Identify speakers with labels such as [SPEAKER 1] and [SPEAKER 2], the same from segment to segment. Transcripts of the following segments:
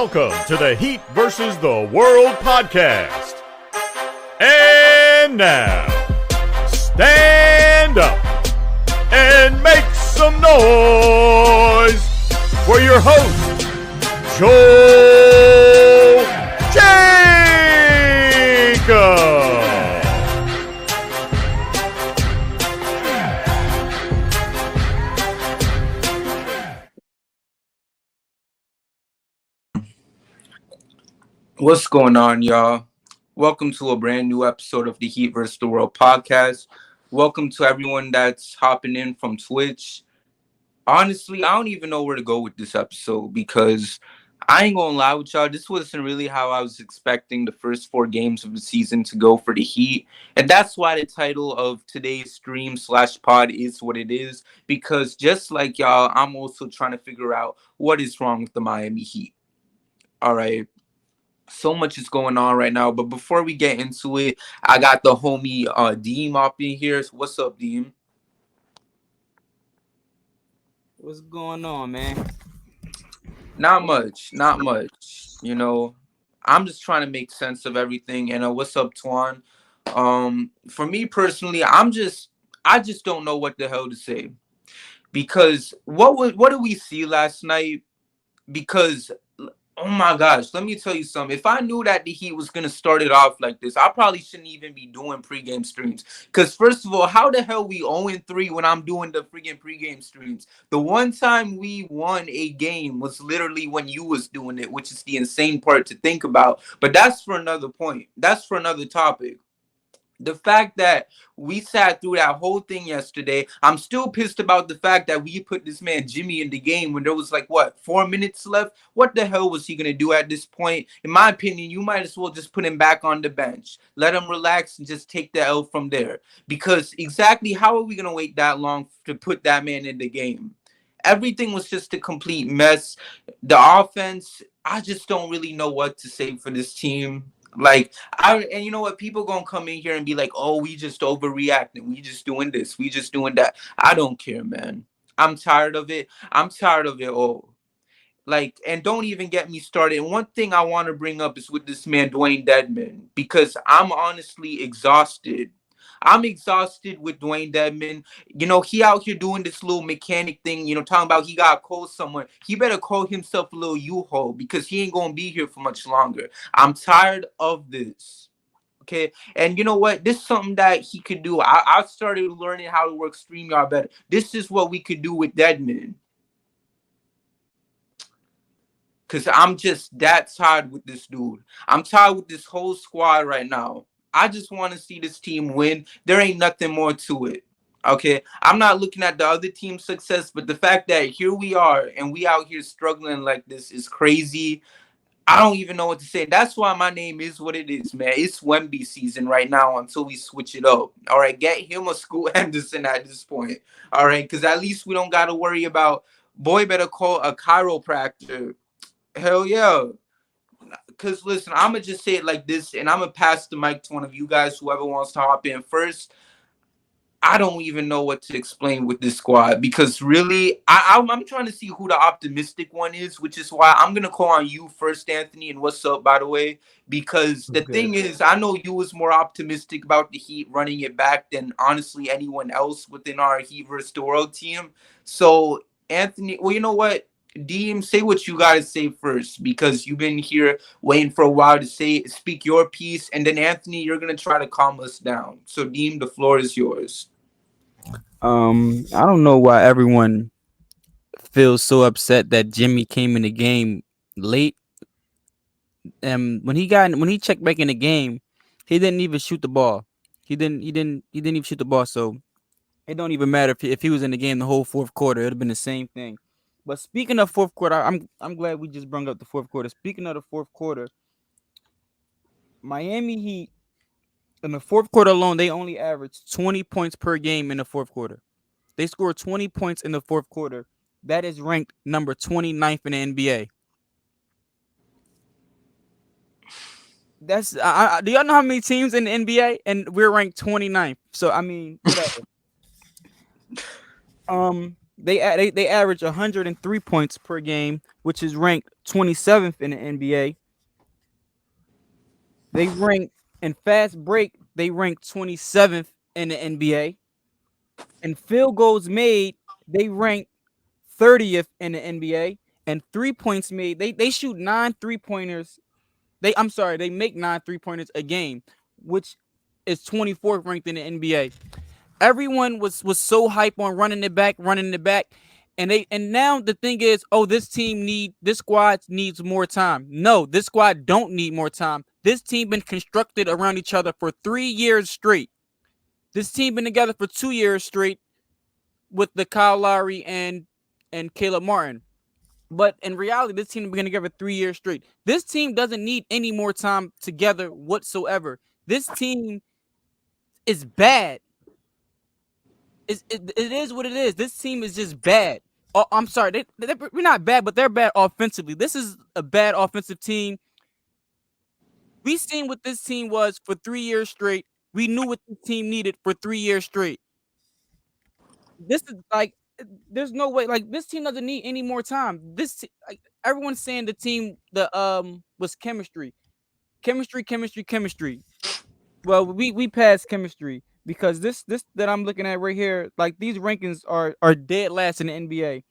[SPEAKER 1] Welcome to the Heat versus the World podcast. And now, stand up and make some noise for your host, Joel Jacob.
[SPEAKER 2] What's going on, y'all? Welcome to a brand new episode of the Heat vs. the World podcast. Welcome to everyone that's hopping in from Twitch. Honestly, I don't even know where to go with this episode because I ain't gonna lie with y'all. This wasn't really how I was expecting the first 4 games of the season to go for the Heat. And that's why the title of today's stream/pod is what it is. Because just like y'all, I'm also trying to figure out what is wrong with the Miami Heat. All right. So much is going on right now, but before we get into it, I got the homie Deem up in here. So what's up, Deem?
[SPEAKER 3] What's going on, man?
[SPEAKER 2] Not much. You know, I'm just trying to make sense of everything. And what's up, Twan? For me personally, I just don't know what the hell to say because what did we see last night? Because oh my gosh, let me tell you something. If I knew that the Heat was going to start it off like this, I probably shouldn't even be doing pregame streams. Because first of all, how the hell we 0-3 when I'm doing the freaking pregame streams? The one time we won a game was literally when you was doing it, which is the insane part to think about. But that's for another point. That's for another topic. The fact that we sat through that whole thing yesterday, I'm still pissed about the fact that we put this man Jimmy in the game when there was 4 minutes left. What the hell was he going to do at this point? In my opinion, you might as well just put him back on the bench. Let him relax and just take the L from there. Because exactly how are we going to wait that long to put that man in the game? Everything was just a complete mess. The offense, I just don't really know what to say for this team. And you know what? People gonna come in here and be like, "Oh, we just overreacting. We just doing this. We just doing that." I don't care, man. I'm tired of it. I'm tired of it all. And don't even get me started. And one thing I want to bring up is with this man, Dwayne Dedman, because I'm honestly exhausted. I'm exhausted with Dwayne Dedman. You know, he out here doing this little mechanic thing, talking about he got to call someone. He better call himself a little U-Haul because he ain't going to be here for much longer. I'm tired of this. Okay. And you know what? This is something that he could do. I started learning how to work StreamYard better. This is what we could do with Dedman. Because I'm just that tired with this dude. I'm tired with this whole squad right now. I just want to see this team win. There ain't nothing more to it. Okay? I'm not looking at the other team's success, but the fact that here we are and we out here struggling like this is crazy. I don't even know what to say. That's why my name is what it is, man. It's Wemby season right now until we switch it up. All right? Get him a Scoot Henderson at this point. All right? Because at least we don't got to worry about, boy, better call a chiropractor. Hell yeah. Because listen, I'm going to just say it like this, and I'm going to pass the mic to one of you guys, whoever wants to hop in first. I don't even know what to explain with this squad because really, I'm trying to see who the optimistic one is, which is why I'm going to call on you first, Anthony, and what's up, by the way, because the thing is, I know you was more optimistic about the Heat running it back than honestly anyone else within our Heat versus the World team. So, Anthony, well, you know what? Deem, say what you gotta say first because you've been here waiting for a while to speak your piece, and then Anthony, you're gonna try to calm us down. So Deem, the floor is yours.
[SPEAKER 3] I don't know why everyone feels so upset that Jimmy came in the game late. When he checked back in the game, he didn't even shoot the ball. He didn't even shoot the ball. So it don't even matter if he was in the game the whole fourth quarter. It'd have been the same thing. But speaking of fourth quarter, I'm glad we just brought up the fourth quarter. Speaking of the fourth quarter, Miami Heat in the fourth quarter alone, they only averaged 20 points per game in the fourth quarter. They scored 20 points in the fourth quarter. That is ranked number 29th in the NBA. That's do y'all know how many teams in the NBA? And we're ranked 29th. So I mean, whatever. They average 103 points per game, which is ranked 27th in the NBA. They rank in fast break. They rank 27th in the NBA. And field goals made, they rank 30th in the NBA. And 3 points made, they shoot 9 3-pointers. They make 9 3-pointers a game, which is 24th ranked in the NBA. Everyone was so hype on running it back, and now the thing is, oh, this squad needs more time. No, this squad don't need more time. This team been constructed around each other for 3 years straight. This team been together for 2 years straight with the Kyle Lowry and Caleb Martin. But in reality, this team has been together 3 years straight. This team doesn't need any more time together whatsoever. This team is bad. It is what it is. This team is just bad. Oh, I'm sorry. We're not bad, but they're bad offensively. This is a bad offensive team. We seen what this team was for 3 years straight. We knew what this team needed for 3 years straight. This is like, there's no way. Like, this team doesn't need any more time. Like, everyone's saying the was chemistry. Well, we passed chemistry because this that I'm looking at right here, like, these rankings are dead last in the NBA.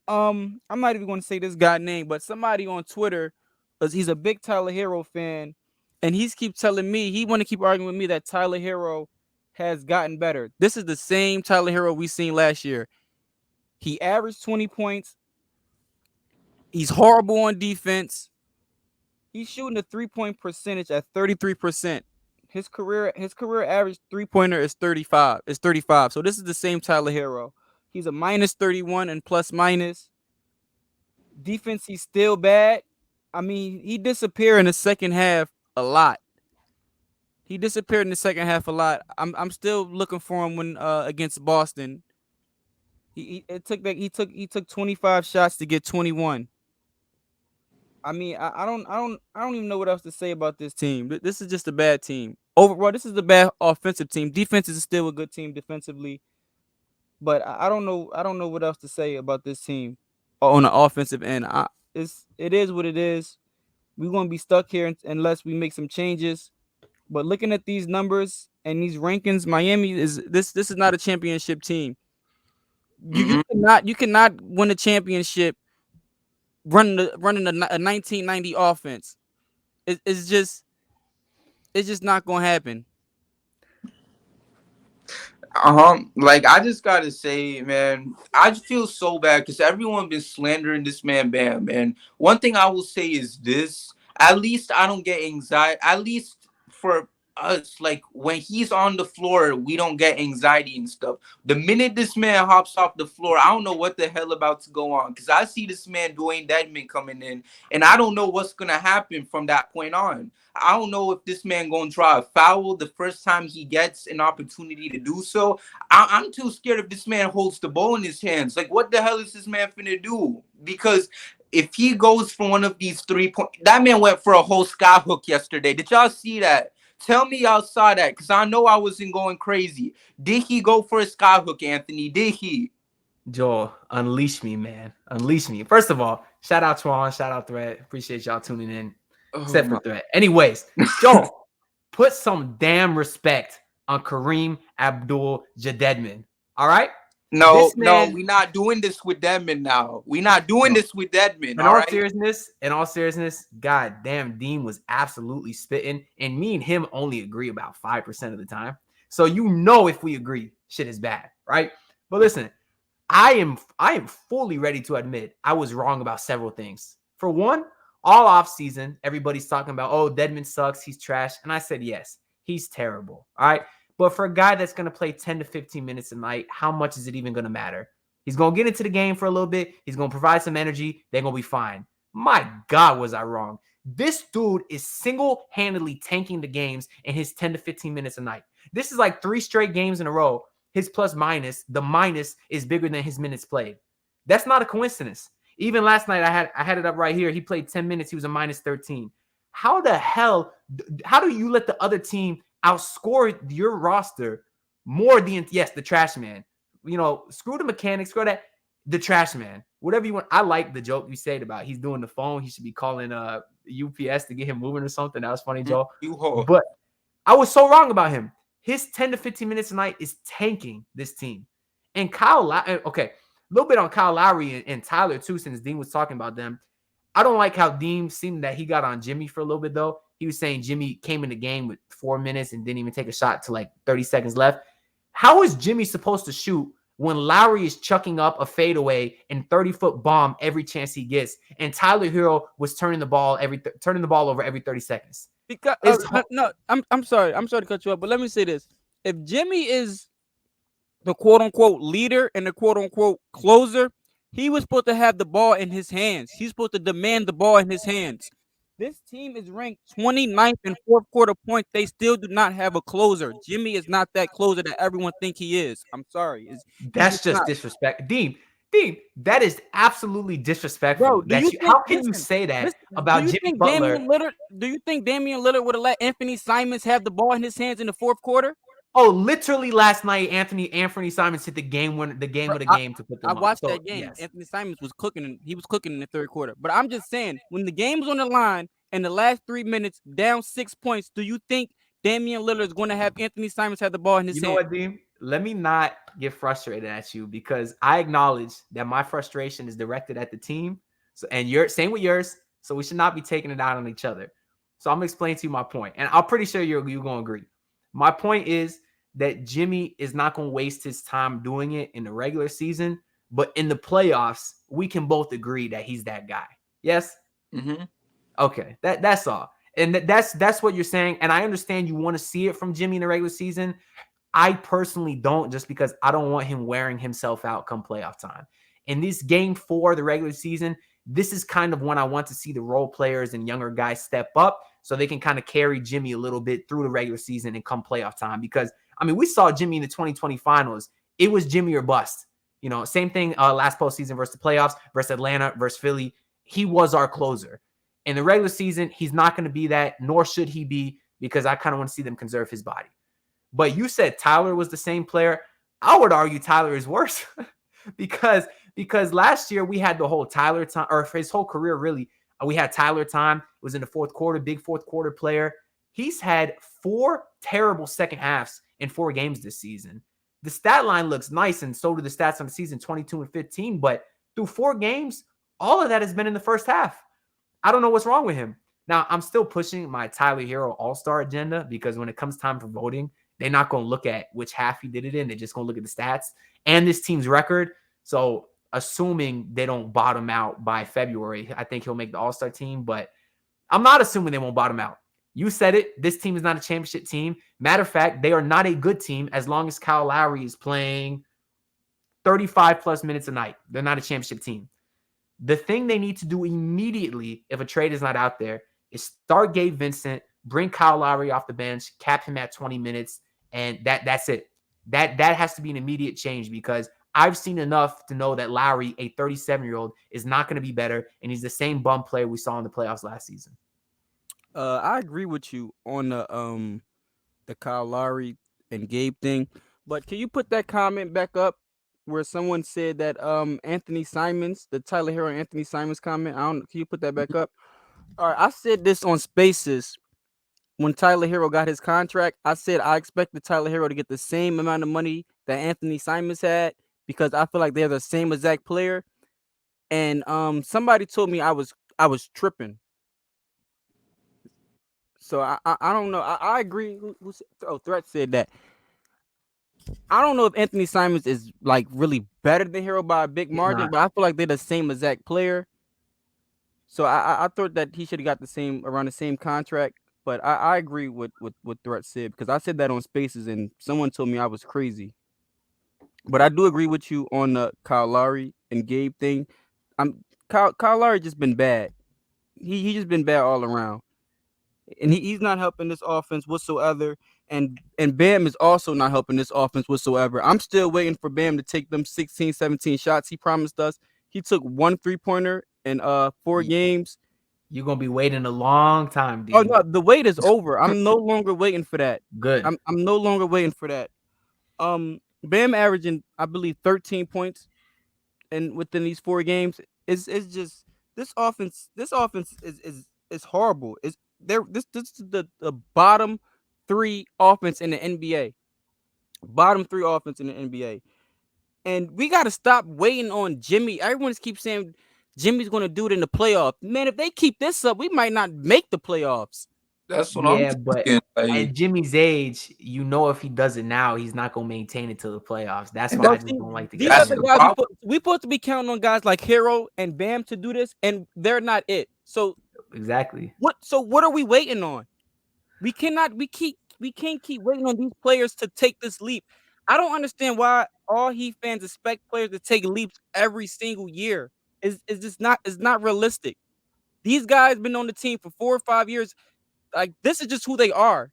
[SPEAKER 3] I'm not even going to say this guy's name, but somebody on Twitter, he's a big Tyler Hero fan, and he's keep telling me he want to keep arguing with me that Tyler Hero has gotten better. This is the same Tyler Hero we seen last year. He averaged 20 points. He's horrible on defense. He's shooting a 3-point percentage at 33%. His career average 3-pointer is 35. So this is the same Tyler Hero. He's a minus 31 and plus minus. Defense, he's still bad. I mean, he disappeared in the second half a lot. I'm still looking for him when against Boston. He took 25 shots to get 21. I mean, I don't even know what else to say about this team. This is just a bad team. Overall, this is a bad offensive team. Defense is still a good team defensively, but I don't know what else to say about this team on the offensive end. It is what it is. We're gonna be stuck here unless we make some changes. But looking at these numbers and these rankings, Miami is this is not a championship team. You cannot win a championship running a 1990 offense. It's just not gonna happen.
[SPEAKER 2] Like, I just gotta say, man, I just feel so bad because everyone been slandering this man Bam, man. One thing I will say is this: at least I don't get anxiety. At least for us, like, when he's on the floor, we don't get anxiety and stuff. The minute this man hops off the floor, I don't know what the hell about to go on, because I see this man Dwayne Dedman coming in, and I don't know what's gonna happen from that point on. I don't know if this man gonna draw a foul the first time he gets an opportunity to do so. I'm too scared if this man holds the ball in his hands. Like, what the hell is this man finna do? Because if he goes for one of these 3-point, that man went for a whole sky hook yesterday. Did y'all see that? Tell me y'all saw that, because I know I wasn't going crazy. Did he go for a sky hook, Anthony? Did he?
[SPEAKER 4] Joel, unleash me, man. Unleash me. First of all, shout out Twan, shout out Threat. Appreciate y'all tuning in. Except for Threat. Anyways, Joel, put some damn respect on Kareem Abdul-Jabbar. All right?
[SPEAKER 2] No, we're not doing this with Dedman now. We're not doing this with Dedman.
[SPEAKER 4] In all seriousness, god damn, Dean was absolutely spitting, and me and him only agree about 5% of the time. So if we agree, shit is bad, right? But listen, I am fully ready to admit I was wrong about several things. For one, all off season, everybody's talking about, oh, Dedman sucks, he's trash, and I said yes, he's terrible. All right. But for a guy that's going to play 10 to 15 minutes a night, how much is it even going to matter? He's going to get into the game for a little bit. He's going to provide some energy. They're going to be fine. My God, was I wrong. This dude is single-handedly tanking the games in his 10 to 15 minutes a night. This is like 3 straight games in a row. His plus minus, the minus is bigger than his minutes played. That's not a coincidence. Even last night, I had it up right here. He played 10 minutes. He was a minus 13. How do you let the other team outscore your roster more than, yes, the trash man, screw the mechanics, screw that. The trash man, whatever you want. I like the joke you said about he's doing the phone. He should be calling UPS to get him moving or something. That was funny, Joe. But I was so wrong about him. His 10 to 15 minutes a night is tanking this team. And okay, a little bit on Kyle Lowry and Tyler too, since Dean was talking about them. I don't like how Dean seemed that he got on Jimmy for a little bit, though. He was saying Jimmy came in the game with 4 minutes and didn't even take a shot to like 30 seconds left. How is Jimmy supposed to shoot when Lowry is chucking up a fadeaway and 30-foot bomb every chance he gets, and Tyler Hero was turning the ball over every 30 seconds?
[SPEAKER 3] Because no, I'm sorry to cut you off, but let me say this: if Jimmy is the quote unquote leader and the quote unquote closer, he was supposed to have the ball in his hands. He's supposed to demand the ball in his hands. This team is ranked 29th in fourth quarter points. They still do not have a closer. Jimmy is not that closer that everyone think he is. I'm sorry.
[SPEAKER 4] That's just disrespect. Dean, that is absolutely disrespectful.
[SPEAKER 3] Bro,
[SPEAKER 4] how can you say that about Jimmy Butler?
[SPEAKER 3] Do you think Damian Lillard would have let Anthony Simons have the ball in his hands in the fourth quarter?
[SPEAKER 4] Oh, literally last night, Anthony Simons hit the game of the game to put them
[SPEAKER 3] I watched
[SPEAKER 4] up.
[SPEAKER 3] that game. Yes. Anthony Simons was cooking. He was cooking in the third quarter. But I'm just saying, when the game's on the line in the last 3 minutes, down 6 points, do you think Damian Lillard is going to have Anthony Simons have the ball in his hands?
[SPEAKER 4] You know what, Dean? Let me not get frustrated at you, because I acknowledge that my frustration is directed at the team. So, and you're same with yours. So we should not be taking it out on each other. So I'm gonna explain to you my point, and I'm pretty sure you're gonna agree. My point is that Jimmy is not going to waste his time doing it in the regular season, but in the playoffs, we can both agree that he's that guy. Yes?
[SPEAKER 2] Mm-hmm.
[SPEAKER 4] Okay, that's all. And that's what you're saying, and I understand you want to see it from Jimmy in the regular season. I personally don't, just because I don't want him wearing himself out come playoff time. In this game 4 of the regular season, this is kind of when I want to see the role players and younger guys step up so they can kind of carry Jimmy a little bit through the regular season and come playoff time. Because, I mean, we saw Jimmy in the 2020 finals. It was Jimmy or bust. Same thing last postseason versus the playoffs, versus Atlanta, versus Philly. He was our closer. In the regular season, he's not going to be that, nor should he be, because I kind of want to see them conserve his body. But you said Tyler was the same player. I would argue Tyler is worse because last year we had the whole Tyler time, or for his whole career, really, we had Tyler time. It was in the fourth quarter, big fourth quarter player. He's had 4 terrible second halves in 4 games this season. The stat line looks nice, and so do the stats on the season, 22 and 15. But through 4 games, all of that has been in the first half. I don't know what's wrong with him. Now, I'm still pushing my Tyler Hero all-star agenda, because when it comes time for voting, they're not going to look at which half he did it in. They're just going to look at the stats and this team's record. So assuming they don't bottom out by February, I think he'll make the all-star team. But I'm not assuming they won't bottom out. You said it. This team is not a championship team. Matter of fact, they are not a good team as long as Kyle Lowry is playing 35-plus minutes a night. They're not a championship team. The thing they need to do immediately, if a trade is not out there, is start Gabe Vincent, bring Kyle Lowry off the bench, cap him at 20 minutes, and that's it. That has to be an immediate change, because I've seen enough to know that Lowry, a 37-year-old, is not going to be better, and he's the same bum player we saw in the playoffs last season.
[SPEAKER 3] I agree with you on the Kyle Lowry and Gabe thing, but can you put that comment back up where someone said that Anthony Simons, the Tyler Hero and Anthony Simons comment? Can you put that back up? All right, I said this on Spaces when Tyler Hero got his contract. I said I expected Tyler Hero to get the same amount of money that Anthony Simons had, because I feel like they're the same exact player. And somebody told me I was tripping. So I don't know. I agree. Threat said that. I don't know if Anthony Simons is like really better than Hero by a big margin, but I feel like they're the same exact player. So I thought that he should have got around the same contract. But I agree with what Threat said, because I said that on Spaces and someone told me I was crazy. But I do agree with you on the Kyle Lowry and Gabe thing. Kyle Lowry just been bad. He just been bad all around. And he's not helping this offense whatsoever. And Bam is also not helping this offense whatsoever. I'm still waiting for Bam to take them 16, 17 shots he promised us. He took 1 3-pointer in 4 games.
[SPEAKER 4] You're going to be waiting a long time, dude.
[SPEAKER 3] Oh, no, the wait is over. I'm no longer waiting for that.
[SPEAKER 4] Good.
[SPEAKER 3] I'm no longer waiting for that. Bam averaging, I believe, 13 points and within these 4 games. Is just this offense. This offense is horrible. Is there? This is the bottom 3 offense in the NBA. Bottom 3 offense in the NBA. And we got to stop waiting on Jimmy. Everyone keeps saying Jimmy's going to do it in the playoffs. Man, if they keep this up, we might not make the playoffs.
[SPEAKER 2] That's what I'm
[SPEAKER 4] Yeah, but
[SPEAKER 2] thinking. Like,
[SPEAKER 4] at Jimmy's age, if he does it now, he's not gonna maintain it till the playoffs. That's
[SPEAKER 2] And
[SPEAKER 4] why I
[SPEAKER 2] that's-
[SPEAKER 4] just don't like the
[SPEAKER 3] These are
[SPEAKER 2] that's
[SPEAKER 3] the
[SPEAKER 2] the
[SPEAKER 3] guys
[SPEAKER 2] problem.
[SPEAKER 3] we supposed to be counting on guys like Hero and Bam to do this, and they're not it. So
[SPEAKER 4] exactly.
[SPEAKER 3] what are we waiting on? We can't keep waiting on these players to take this leap. I don't understand why all Heat fans expect players to take leaps every single year. Is just not it's not realistic. These guys been on the team for 4 or 5 years. Like, this is just who they are.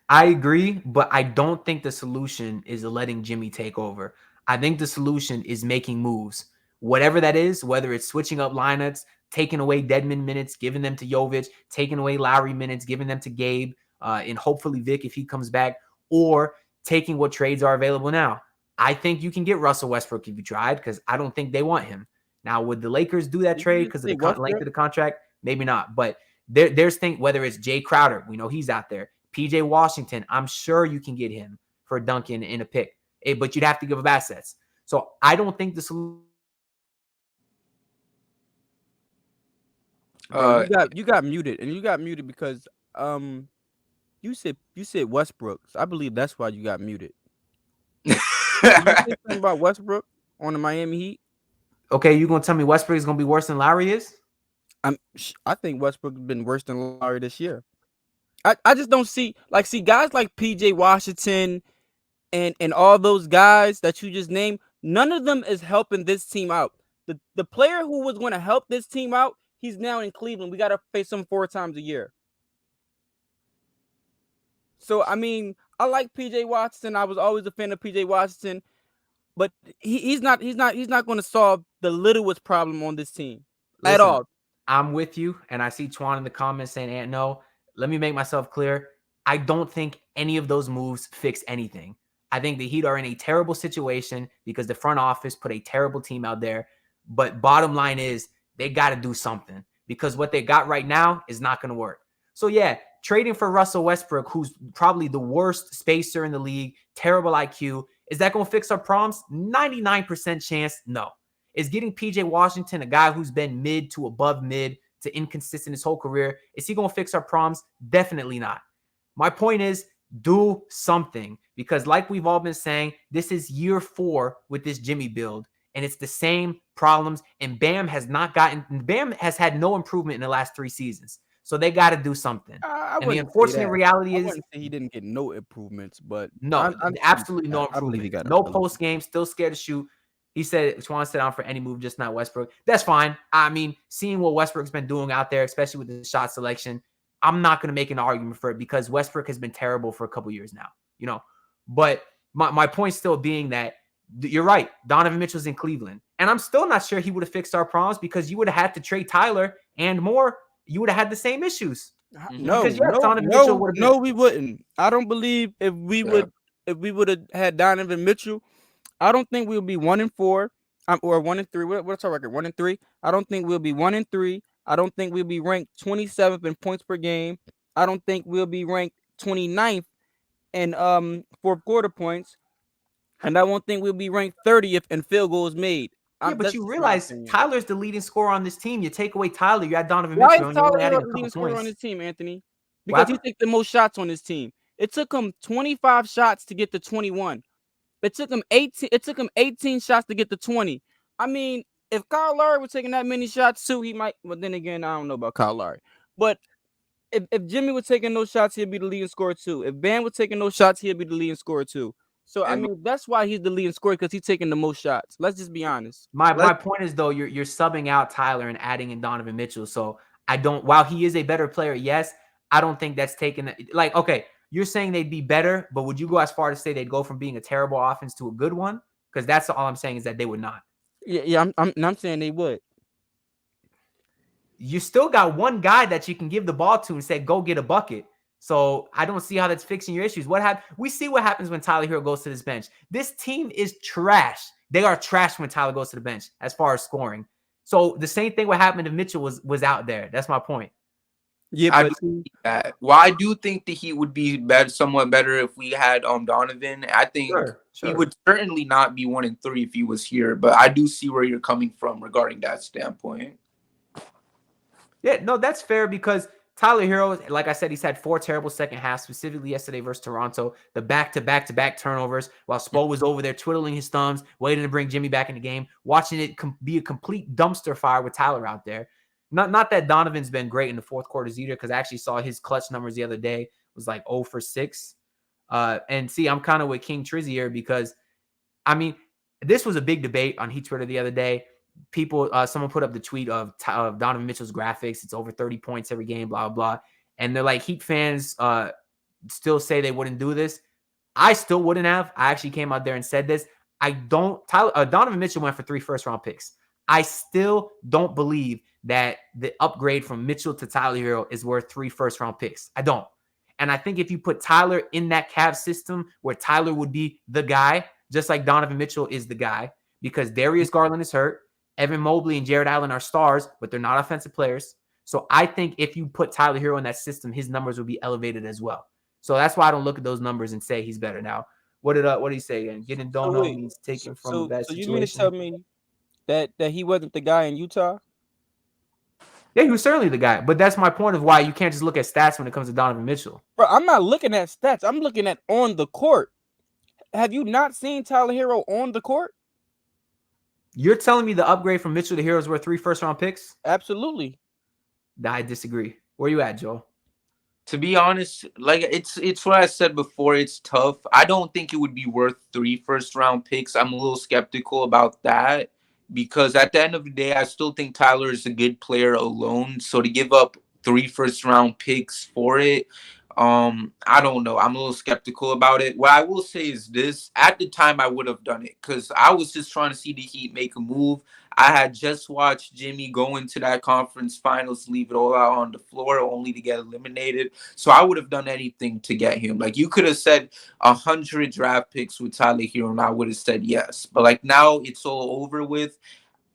[SPEAKER 4] I agree, but I don't think the solution is letting Jimmy take over. I think the solution is making moves. Whatever that is, whether it's switching up lineups, taking away Deadman minutes, giving them to Jovic, taking away Lowry minutes, giving them to Gabe, and hopefully Vic if he comes back, or taking what trades are available now. I think you can get Russell Westbrook if you tried, because I don't think they want him. Now, would the Lakers do that
[SPEAKER 3] Did you
[SPEAKER 4] trade
[SPEAKER 3] just
[SPEAKER 4] because of
[SPEAKER 3] say
[SPEAKER 4] the length
[SPEAKER 3] Westbrook?
[SPEAKER 4] of the contract? Maybe not. But there's things, whether it's Jay Crowder, we know he's out there. PJ Washington, I'm sure you can get him for Duncan in a pick, but you'd have to give up assets. So I don't think the solution.
[SPEAKER 3] Bro, you got muted, and you got muted because you said Westbrook. So I believe that's why you got muted. Did you say something about Westbrook on the Miami Heat?
[SPEAKER 4] Okay, you gonna tell me Westbrook is gonna be worse than Lowry is?
[SPEAKER 3] I think Westbrook has been worse than Lowry this year. I just don't see guys like PJ Washington and all those guys that you just named. None of them is helping this team out. The player who was going to help this team out, he's now in Cleveland. We got to face him 4 times a year. So I mean, I like PJ Washington. I was always a fan of PJ Washington, but he's not going to solve the littlest problem on this team at
[SPEAKER 4] Listen,
[SPEAKER 3] all.
[SPEAKER 4] I'm with you, and I see Twan in the comments saying, "Ant, no." Let me make myself clear. I don't think any of those moves fix anything. I think the Heat are in a terrible situation because the front office put a terrible team out there. But bottom line is they got to do something because what they got right now is not going to work. So yeah, trading for Russell Westbrook, who's probably the worst spacer in the league, terrible IQ, is that going to fix our problems? 99% chance, no. Is getting PJ Washington, a guy who's been mid to above mid to inconsistent his whole career, is he going to fix our problems? Definitely not. My point is, do something, because like we've all been saying, this is year 4 with this Jimmy build, and it's the same problems. And Bam has had no improvement in the last 3 seasons. So they got to do something. And the unfortunate reality
[SPEAKER 3] I
[SPEAKER 4] is,
[SPEAKER 3] wouldn't say he didn't get no improvements, but
[SPEAKER 4] no, absolutely no improvement. No post game, still scared to shoot. He said, Swan said, "I'm for any move, just not Westbrook." That's fine. I mean, seeing what Westbrook's been doing out there, especially with the shot selection, I'm not going to make an argument for it because Westbrook has been terrible for a couple years now, But my point still being that you're right. Donovan Mitchell's in Cleveland. And I'm still not sure he would have fixed our problems because you would have had to trade Tyler and more. You would have had the same issues.
[SPEAKER 3] No, we wouldn't. I don't believe if we would have had Donovan Mitchell, I don't think we'll be 1-4 or 1-3. What's our record? 1-3. I don't think we'll be 1-3. I don't think we'll be ranked 27th in points per game. I don't think we'll be ranked 29th in fourth quarter points, and I won't think we'll be ranked 30th in field goals made.
[SPEAKER 4] But you realize Tyler's the leading scorer on this team. You take away Tyler, you add Donovan
[SPEAKER 3] Why
[SPEAKER 4] Mitchell.
[SPEAKER 3] is Tyler the leading scorer on this team, Anthony? Because he takes the most shots on this team. It took him 25 shots to get to 21. It took him 18 shots to get to 20. I mean, if Kyle Lowry was taking that many shots too, he might. But then again, I don't know about Kyle Lowry. But if Jimmy was taking those shots, he'd be the leading scorer too. If Bam was taking those shots, he'd be the leading scorer too. So I mean, that's why he's the leading scorer, because he's taking the most shots. Let's just be honest.
[SPEAKER 4] My point is, though, you're subbing out Tyler and adding in Donovan Mitchell. So I don't. While he is a better player, yes, I don't think that's taken. Like, okay, you're saying they'd be better, but would you go as far to say they'd go from being a terrible offense to a good one? Because that's all I'm saying is that they would not.
[SPEAKER 3] Yeah, I'm saying they would.
[SPEAKER 4] You still got one guy that you can give the ball to and say, "Go get a bucket." So I don't see how that's fixing your issues. We see what happens when Tyler Hero goes to this bench. This team is trash. They are trash when Tyler goes to the bench as far as scoring. So the same thing what happened if Mitchell was out there. That's my point.
[SPEAKER 3] Yeah,
[SPEAKER 2] I
[SPEAKER 3] but
[SPEAKER 2] do see that. Well, I do think the Heat would be somewhat better if we had Donovan. I think he would certainly not be 1-3 if he was here, but I do see where you're coming from regarding that standpoint.
[SPEAKER 4] Yeah, no, that's fair because Tyler Hero, like I said, he's had 4 terrible second halves, specifically yesterday versus Toronto. The back-to-back-to-back turnovers while Spo was over there twiddling his thumbs, waiting to bring Jimmy back in the game, watching it be a complete dumpster fire with Tyler out there. Not that Donovan's been great in the fourth quarters either, because I actually saw his clutch numbers the other day was like 0 for 6. And see, I'm kind of with King Trizzy here because, I mean, this was a big debate on Heat Twitter the other day. Someone put up the tweet of Donovan Mitchell's graphics. It's over 30 points every game, blah, blah. And they're like, Heat fans still say they wouldn't do this. I still wouldn't have. I actually came out there and said this. Donovan Mitchell went for 3 first-round picks. I still don't believe that the upgrade from Mitchell to Tyler Hero is worth 3 first-round picks. I don't. And I think if you put Tyler in that Cavs system where Tyler would be the guy, just like Donovan Mitchell is the guy, because Darius Garland is hurt, Evan Mobley and Jared Allen are stars, but they're not offensive players. So I think if you put Tyler Hero in that system, his numbers will be elevated as well. So that's why I don't look at those numbers and say he's better. Now, what did he say again? Getting Dono means taking from a bad situation.
[SPEAKER 3] So you mean to tell me that he wasn't the guy in Utah?
[SPEAKER 4] Yeah, he was certainly the guy. But that's my point of why you can't just look at stats when it comes to Donovan Mitchell.
[SPEAKER 3] Bro, I'm not looking at stats. I'm looking at on the court. Have you not seen Tyler Hero on the court?
[SPEAKER 4] You're telling me the upgrade from Mitchell to Hero is worth 3 first-round picks?
[SPEAKER 3] Absolutely.
[SPEAKER 4] I disagree. Where you at, Joel?
[SPEAKER 2] To be honest, like it's what I said before. It's tough. I don't think it would be worth 3 first-round picks. I'm a little skeptical about that because at the end of the day, I still think Tyler is a good player alone. So to give up 3 first-round picks for it, I don't know. I'm a little skeptical about it. What I will say is this: at the time, I would have done it because I was just trying to see the Heat make a move. I had just watched Jimmy go into that conference finals, leave it all out on the floor, only to get eliminated. So I would have done anything to get him. Like you could have said 100 draft picks with Tyler Hero, and I would have said yes. But like now, it's all over with.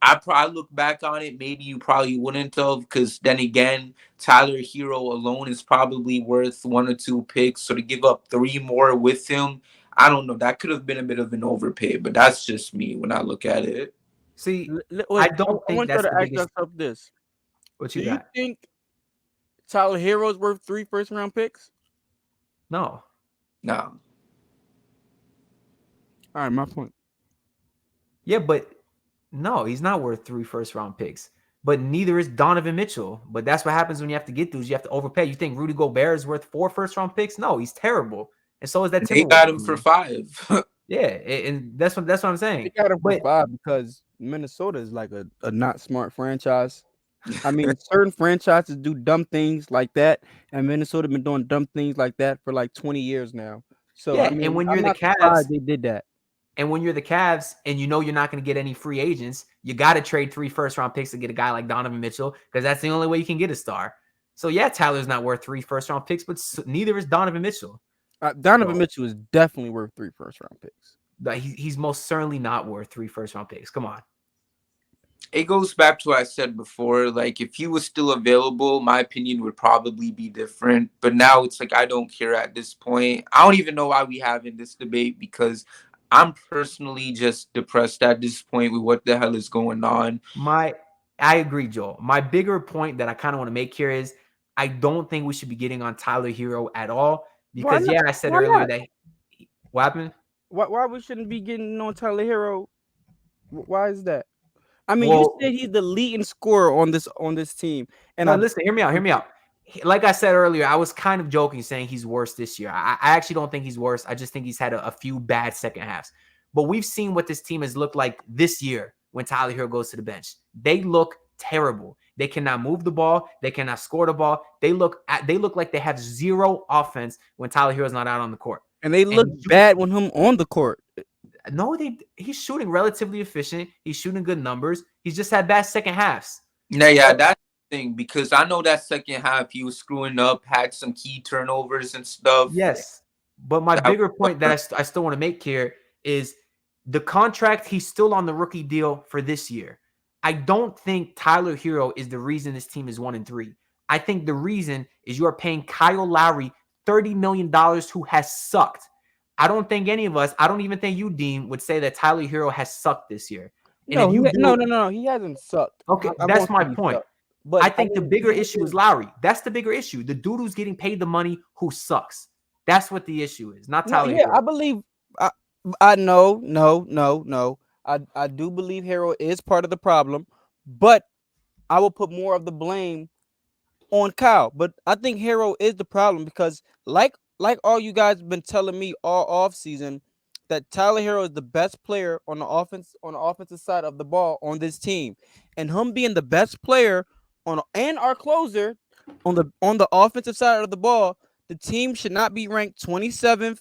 [SPEAKER 2] I probably look back on it. Maybe you probably wouldn't have, because then again, Tyler Hero alone is probably worth 1 or 2 picks. So to give up 3 more with him, I don't know. That could have been a bit of an overpay, but that's just me when I look at it.
[SPEAKER 4] See,
[SPEAKER 3] Wait,
[SPEAKER 4] I don't think that's the biggest.
[SPEAKER 3] Ask yourself this:
[SPEAKER 4] What
[SPEAKER 3] Do you think Tyler Hero's worth 3 first-round picks?
[SPEAKER 4] No.
[SPEAKER 2] No.
[SPEAKER 3] All right, my point.
[SPEAKER 4] Yeah, but no, he's not worth 3 first-round picks. But neither is Donovan Mitchell. But that's what happens when you have to get those. You have to overpay. You think Rudy Gobert is worth 4 first-round picks? No, he's terrible. And so is that.
[SPEAKER 2] They got him for 5.
[SPEAKER 4] Yeah, and that's what I'm saying.
[SPEAKER 3] They got him for 5 because Minnesota is like a not smart franchise. I mean, certain franchises do dumb things like that, and Minnesota been doing dumb things like that for like 20 years now. So
[SPEAKER 4] yeah,
[SPEAKER 3] I mean,
[SPEAKER 4] and when you're
[SPEAKER 3] I'm
[SPEAKER 4] the
[SPEAKER 3] not
[SPEAKER 4] Cavs,
[SPEAKER 3] surprised they did that.
[SPEAKER 4] And when you're the Cavs and you know you're not going to get any free agents, you got to trade 3 first-round picks to get a guy like Donovan Mitchell because that's the only way you can get a star. So, yeah, Tyler's not worth 3 first-round picks, but neither is Donovan Mitchell.
[SPEAKER 3] Donovan Mitchell is definitely worth 3 first-round picks.
[SPEAKER 4] He's most certainly not worth 3 first-round picks. Come on.
[SPEAKER 2] It goes back to what I said before. Like, if he was still available, my opinion would probably be different. But now it's like I don't care at this point. I don't even know why we having this debate because I'm personally just depressed at this point with what the hell is going on.
[SPEAKER 4] I agree, Joel. My bigger point that I kind of want to make here is I don't think we should be getting on Tyler Hero at all because, yeah, I said earlier that – what happened?
[SPEAKER 3] Why we shouldn't be getting on Tyler Hero? Why is that? I mean, you said he's the leading scorer on this team. And
[SPEAKER 4] listen, hear me out. Like I said earlier, I was kind of joking saying he's worse this year. I actually don't think he's worse. I just think he's had a few bad second halves. But we've seen what this team has looked like this year when Tyler Hero goes to the bench. They look terrible. They cannot move the ball. They cannot score the ball. They look like they have zero offense when Tyler Hero's not out on the court.
[SPEAKER 3] And they look bad when him on the court.
[SPEAKER 4] No, he's shooting relatively efficient. He's shooting good numbers. He's just had bad second halves.
[SPEAKER 2] Yeah, thing? Because I know that second half he was screwing up, had some key turnovers and stuff.
[SPEAKER 4] Yes, but my
[SPEAKER 2] That
[SPEAKER 4] bigger point that I still want to make here is the contract. He's still on the rookie deal for this year. I don't think Tyler Hero is the reason this team is 1-3. I think the reason is you are paying Kyle Lowry $30 million, who has sucked. I don't think any of us, I don't even think you, Dean, would say that Tyler Hero has sucked this year. And
[SPEAKER 3] No,
[SPEAKER 4] if you
[SPEAKER 3] no, he hasn't sucked.
[SPEAKER 4] okay,
[SPEAKER 3] I
[SPEAKER 4] that's
[SPEAKER 3] won't
[SPEAKER 4] my
[SPEAKER 3] say he
[SPEAKER 4] point.
[SPEAKER 3] sucked. But
[SPEAKER 4] I think the bigger issue is Lowry. That's the bigger issue. The dude who's getting paid the money who sucks. That's what the issue is, not Tyler Hero.
[SPEAKER 3] I believe. I no. I do believe Hero is part of the problem, but I will put more of the blame on Kyle. But I think Hero is the problem because, like all you guys have been telling me all off season, that Tyler Hero is the best player on the offensive side of the ball on this team, and him being the best player and our closer on the offensive side of the ball, the team should not be ranked 27th,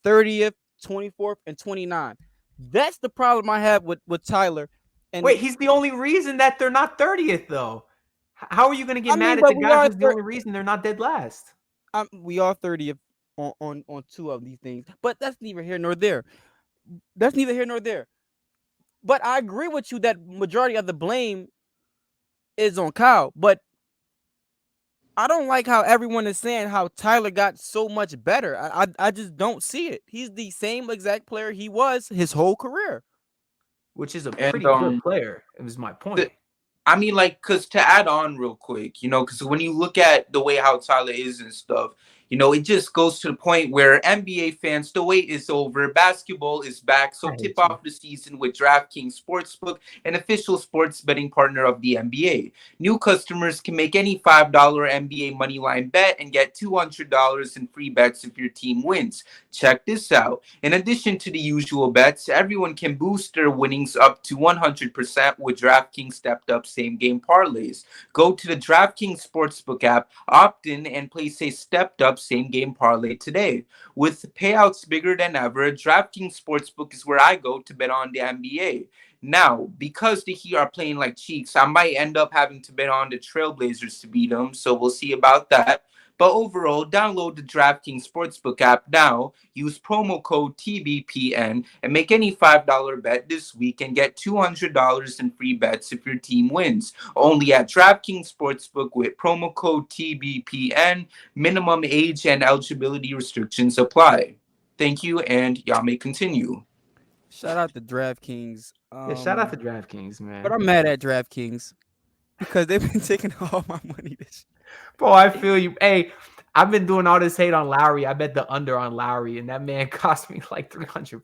[SPEAKER 3] 30th, 24th, and 29th. That's the problem I have with Tyler. And
[SPEAKER 4] wait, he's the only reason that they're not 30th, though. How are you going to get mad at
[SPEAKER 3] but
[SPEAKER 4] the guy who's the only reason they're not dead last?
[SPEAKER 3] We are 30th on two of these things, but that's neither here nor there. That's neither here nor there. But I agree with you that majority of the blame is on Kyle. But I don't like how everyone is saying how Tyler got so much better. I just don't see it. He's the same exact player he was his whole career,
[SPEAKER 4] which is a pretty good player. It was my point.
[SPEAKER 2] I mean, like, because to add on real quick, because when you look at the way how Tyler is and stuff, it just goes to the point where NBA fans, the wait is over. Basketball is back. So tip off the season with DraftKings Sportsbook, an official sports betting partner of the NBA. New customers can make any $5 NBA moneyline bet and get $200 in free bets if your team wins. Check this out. In addition to the usual bets, everyone can boost their winnings up to 100% with DraftKings Stepped Up Same Game Parlays. Go to the DraftKings Sportsbook app, opt in, and place a Stepped Up Same Game Parlay today. With payouts bigger than ever, DraftKings Sportsbook is where I go to bet on the NBA. Now, because the Heat are playing like cheeks, I might end up having to bet on the Trailblazers to beat them, so we'll see about that. But overall, download the DraftKings Sportsbook app now, use promo code TBPN, and make any $5 bet this week and get $200 in free bets if your team wins. Only at DraftKings Sportsbook with promo code TBPN. Minimum age and eligibility restrictions apply. Thank you, and y'all may continue.
[SPEAKER 3] Shout out to DraftKings.
[SPEAKER 4] Yeah, shout out to DraftKings, man.
[SPEAKER 3] But I'm mad at DraftKings because they've been taking all my money this year.
[SPEAKER 4] Bro, I feel you. Hey, I've been doing all this hate on Lowry. I bet the under on Lowry, and that man cost me like $300.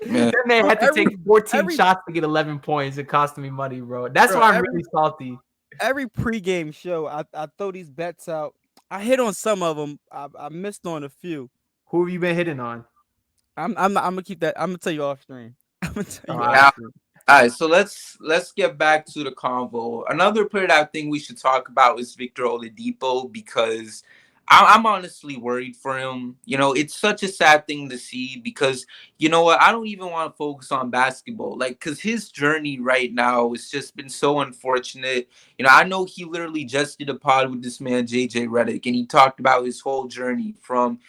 [SPEAKER 4] That man had to take 14 shots to get 11 points. It cost me money, bro. That's why I'm really salty.
[SPEAKER 3] Every pregame show, I throw these bets out. I hit on some of them. I missed on a few.
[SPEAKER 4] Who have you been hitting on?
[SPEAKER 3] I'm gonna keep that. I'm gonna tell you off stream. I'm gonna tell you
[SPEAKER 2] off stream. All right, so let's get back to the convo. Another player that I think we should talk about is Victor Oladipo because I'm honestly worried for him. It's such a sad thing to see because, you know what, I don't even want to focus on basketball. Because his journey right now has just been so unfortunate. I know he literally just did a pod with this man, JJ Redick, and he talked about his whole journey from,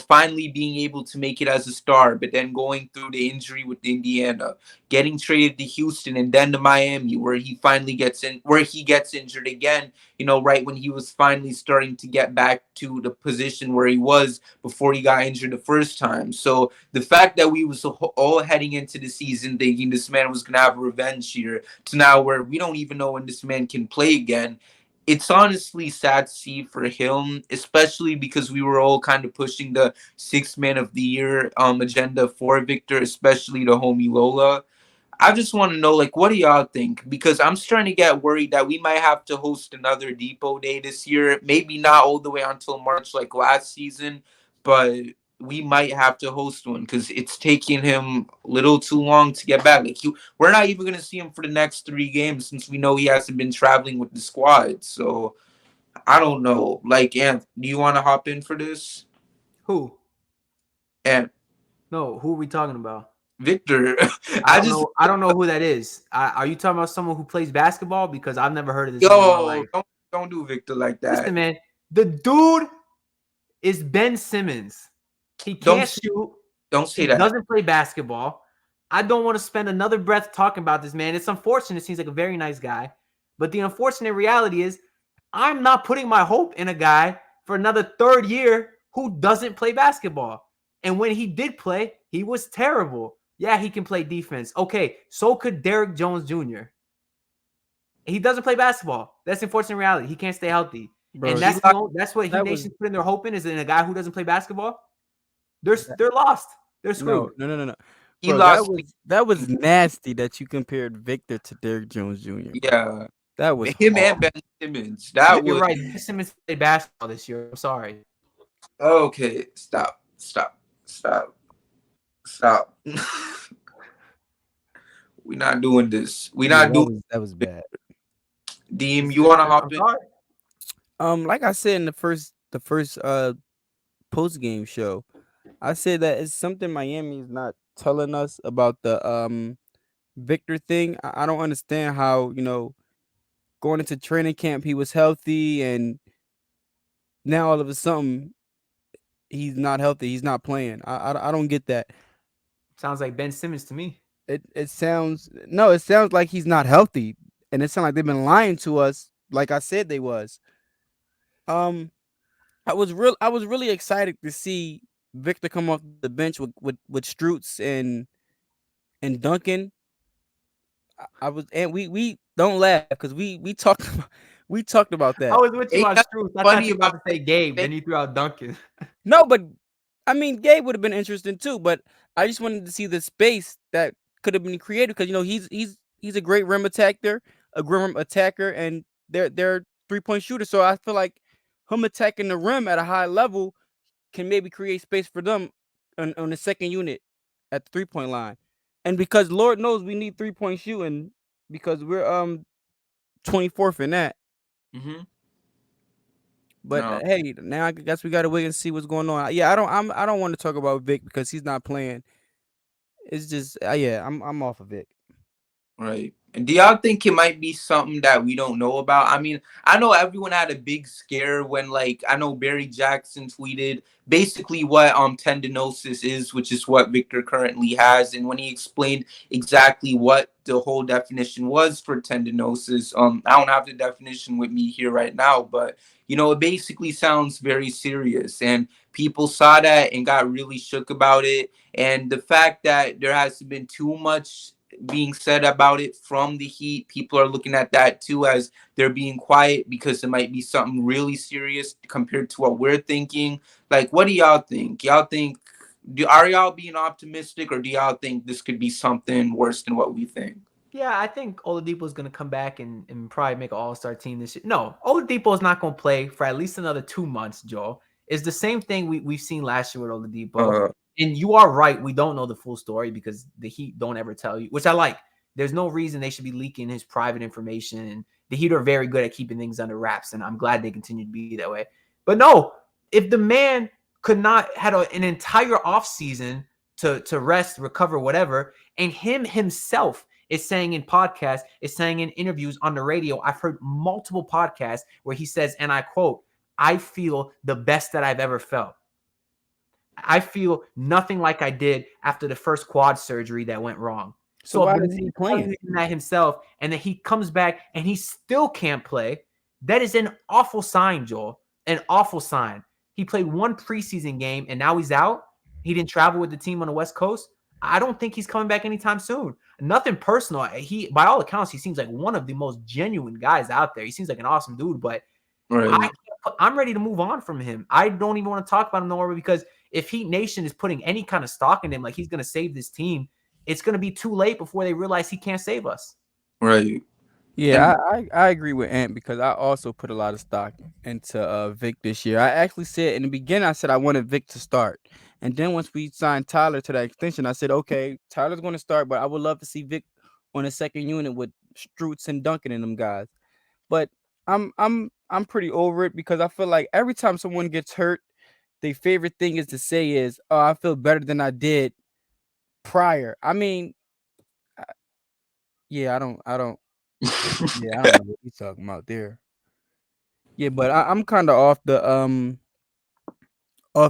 [SPEAKER 2] finally being able to make it as a star, but then going through the injury with Indiana, getting traded to Houston and then to Miami, where he finally gets injured again, right when he was finally starting to get back to the position where he was before he got injured the first time. So the fact that we was all heading into the season thinking this man was going to have revenge here to now where we don't even know when this man can play again, it's honestly sad to see for him, especially because we were all kind of pushing the 6th man of the year agenda for Victor, especially the homie Lola. I just want to know, what do y'all think? Because I'm starting to get worried that we might have to host another Depot Day this year. Maybe not all the way until March like last season, but we might have to host one because it's taking him a little too long to get back. We're not even going to see him for the next 3 games since we know he hasn't been traveling with the squad. So I don't know. Ant, do you want to hop in for this?
[SPEAKER 4] Who?
[SPEAKER 2] Ant.
[SPEAKER 4] No, who are we talking about?
[SPEAKER 2] Victor.
[SPEAKER 4] I don't know. I don't know who that is. Are you talking about someone who plays basketball? Because I've never heard of this man in my life.
[SPEAKER 2] Don't do Victor like that.
[SPEAKER 4] Listen, man, the dude is Ben Simmons. He can't shoot.
[SPEAKER 2] Don't say
[SPEAKER 4] He
[SPEAKER 2] that.
[SPEAKER 4] doesn't play basketball. I don't want to spend another breath talking about this man. It's unfortunate. It seems like a very nice guy. But the unfortunate reality is I'm not putting my hope in a guy for another third year who doesn't play basketball. And when he did play, he was terrible. Yeah, he can play defense. Okay, so could Derrick Jones Jr. He doesn't play basketball. That's the unfortunate reality. He can't stay healthy.
[SPEAKER 3] Bro,
[SPEAKER 4] And that's what Heat Nation's putting their hope in, is in a guy who doesn't play basketball. They're lost. They're screwed.
[SPEAKER 3] No.
[SPEAKER 2] He
[SPEAKER 3] Bro,
[SPEAKER 2] lost.
[SPEAKER 3] That was nasty that you compared Victor to Derrick Jones Jr.
[SPEAKER 2] Yeah,
[SPEAKER 3] that was
[SPEAKER 2] him
[SPEAKER 3] hard.
[SPEAKER 2] and Ben Simmons. That
[SPEAKER 4] You're
[SPEAKER 2] was
[SPEAKER 4] right. Ben Simmons played basketball this year. I'm sorry.
[SPEAKER 2] Okay, stop. We're not doing this.
[SPEAKER 3] That was bad.
[SPEAKER 2] Deem, you want to hop in?
[SPEAKER 3] Like I said in the first post game show, I said that it's something Miami is not telling us about the Victor thing. I don't understand how, going into training camp he was healthy, and now all of a sudden he's not healthy. He's not playing. I don't get that.
[SPEAKER 4] Sounds like Ben Simmons to me.
[SPEAKER 3] It sounds like he's not healthy, and it sounds like they've been lying to us. Like I said, they was. I was really excited to see Victor come off the bench with Strutz and Duncan. And we don't laugh because we talked about that.
[SPEAKER 4] I was with you on Strutz. I thought you were about to say Gabe, then you threw out Duncan.
[SPEAKER 3] No, but I mean Gabe would have been interesting too. But I just wanted to see the space that could have been created because he's a great rim attacker, and they're 3-point shooters. So I feel like him attacking the rim at a high level can maybe create space for them on the second unit at the 3-point line. And because Lord knows we need 3-point shooting because we're 24th in that.
[SPEAKER 2] Mm-hmm.
[SPEAKER 3] But hey, now I guess we gotta wait and see what's going on. Yeah, I don't want to talk about Vic because he's not playing. It's just I'm off of Vic.
[SPEAKER 2] Right. And do y'all think it might be something that we don't know about? I mean, I know everyone had a big scare when, I know Barry Jackson tweeted basically what tendinosis is, which is what Victor currently has. And when he explained exactly what the whole definition was for tendinosis, I don't have the definition with me here right now, but it basically sounds very serious. And people saw that and got really shook about it. And the fact that there hasn't been too much being said about it from the Heat, people are looking at that too as they're being quiet because it might be something really serious compared to what we're thinking. What do y'all think? Are y'all being optimistic, or do y'all think this could be something worse than what we think?
[SPEAKER 4] Yeah, I think Oladipo is going to come back and probably make an all-star team this year. No, Oladipo is not going to play for at least another 2 months, Joel. It's the same thing we've seen last year with Oladipo. And you are right. We don't know the full story because the Heat don't ever tell you, which I like. There's no reason they should be leaking his private information. And the Heat are very good at keeping things under wraps. And I'm glad they continue to be that way. But no, if the man could not had an entire offseason to rest, recover, whatever, and himself is saying in podcasts, is saying in interviews on the radio, I've heard multiple podcasts where he says, and I quote, "I feel the best that I've ever felt. I feel nothing like I did after the first quad surgery that went wrong."
[SPEAKER 3] So why is he playing
[SPEAKER 4] that himself? And then he comes back and he still can't play. That is an awful sign, Joel. An awful sign. He played one preseason game and now he's out. He didn't travel with the team on the West Coast. I don't think he's coming back anytime soon. Nothing personal. By all accounts, he seems like one of the most genuine guys out there. He seems like an awesome dude, but I'm ready to move on from him. I don't even want to talk about him no more because if Heat Nation is putting any kind of stock in him, like he's going to save this team, it's going to be too late before they realize he can't save us.
[SPEAKER 2] Right.
[SPEAKER 3] Yeah, I agree with Ant because I also put a lot of stock into Vic this year. I actually said in the beginning, I said I wanted Vic to start. And then once we signed Tyler to that extension, I said, okay, Tyler's going to start, but I would love to see Vic on the second unit with Strutz and Duncan and them guys. But I'm pretty over it because I feel like every time someone gets hurt, their favorite thing is to say is, "Oh, I feel better than I did prior. I mean, I- yeah, I don't yeah, I don't know what he's talking about there. Yeah, but I'm kind of off